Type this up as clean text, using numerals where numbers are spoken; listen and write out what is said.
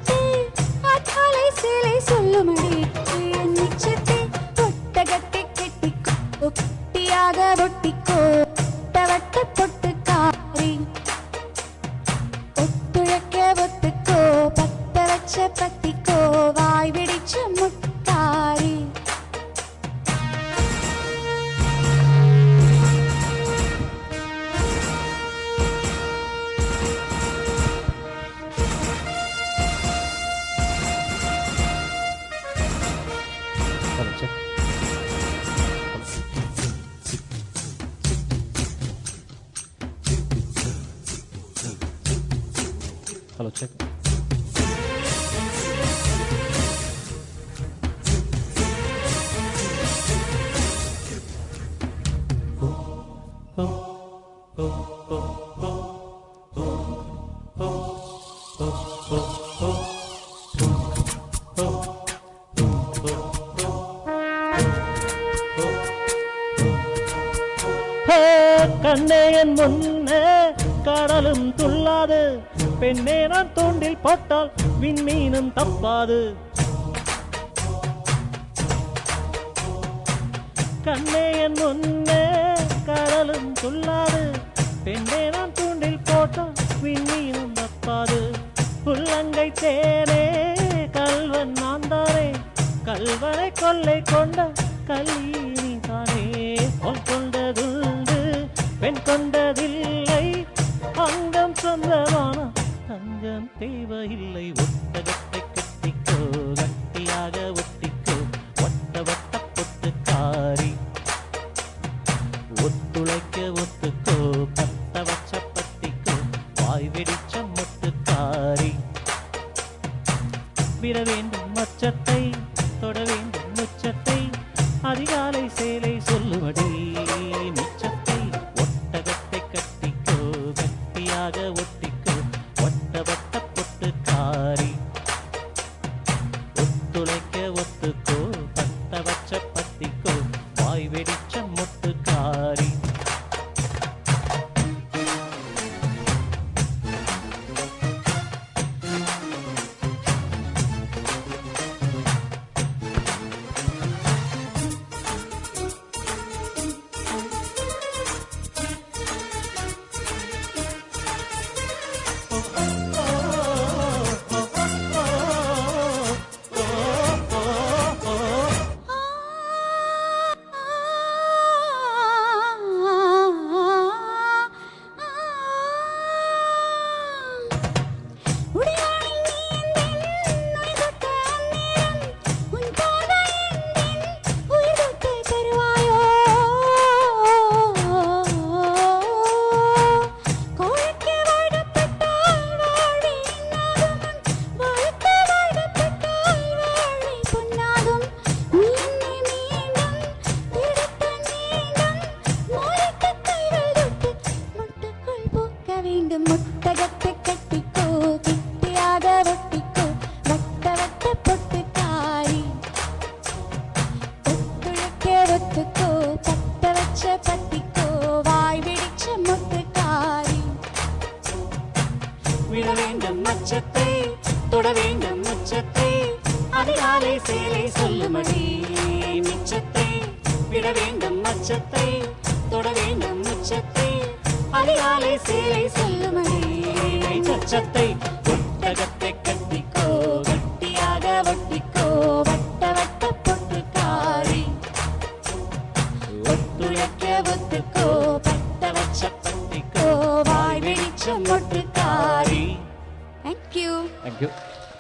மச்சத்தை அத்தாலை சேலை சொல்லுமடி மிச்சத்தை ஒட்டகத்தை கெட்டிக்கோ குட்டியாக ஒட்டிக்கோ வட்ட பொட்டுக்காரி ஒத்துழைக்க ஒத்துக்கோ பத்த வச்ச பத்திக்கோ வாய் வெடிச்ச முட்டாரி Hello, check. கண்ணேயன் முன்னே கடலும் துள்ளாது பெண்ணே நான் தோண்டில் போட்டால் விண்மீனும் தப்பாது கண்ணேயன் முன்னே கடலும் துள்ளாது பெண்ணே நான் தூண்டில் போட்டால் விண்மீனும் தப்பாது புல்லங்கை தேனே கல்வன் நான் தானே கல்வனை கொள்ளை கொண்ட கல்லீனி தானே பொன் கொண்டதுண்டு பெண் கொண்டதில்லை அங்கம் சொந்தமான தங்கம் தேவையில்லை ஒட்டகத்தை கட்டிக்கோ கட்டியாக ஒட்டிக்கோ ஒட்ட வட்ட பொட்டுக்காரி ஒத்துழைக்க ஒத்துக்கோ பத்த வச்ச பத்திக்கோ வாய் வெடிச்ச முட்டுக்காரி விட வேண்டும் மச்சத்தை தொட வேண்டும் முச்சத்தை அதிகாலை சேலை சொல்லுமடி மிச்சத்தை ஒட்டகத்தை கட்டிக்கோ கட்டியாக ஒட்டிக்கோ ஒட்ட வட்ட பொட்டுக்காரி ஒத்துழைக்க ஒத்துக்கோ பத்த வச்ச பத்திக்கோ வாய் வெடிச்ச முட்டுக்காரி முட்டகத்தை கட்டிக்கோ கிட்டியாக ஒட்டிக்கோ வட்ட வட்ட பொட்டுக்காரி ஒத்துழைக்க ஒத்துக்கோ பத்த வச்ச பத்திக்கோ வாய் வெடிச்ச முட்டுக்காரி விட வேண்டும் மச்சத்தை தொட வேண்டும் முச்சத்தை அதிகாலை சேலை சொல்லுமடி மிச்சத்தை விட வேண்டும் மச்சத்தை தொட வேண்டும் முச்சத்தை அதிகாலை சேலை சொல்லுமடி சச்சத்தை ஒட்டகத்தை கட்டிக்கோ கட்டியாக ஒட்டிக்கோ வட்ட வட்ட பொட்டுக்காரி ஒத்துழைக்க ஒத்துக்கோ பத்த வச்ச பத்திக்கோ வாய் வெடிச்ச முட்டுக்காரி. Thank you.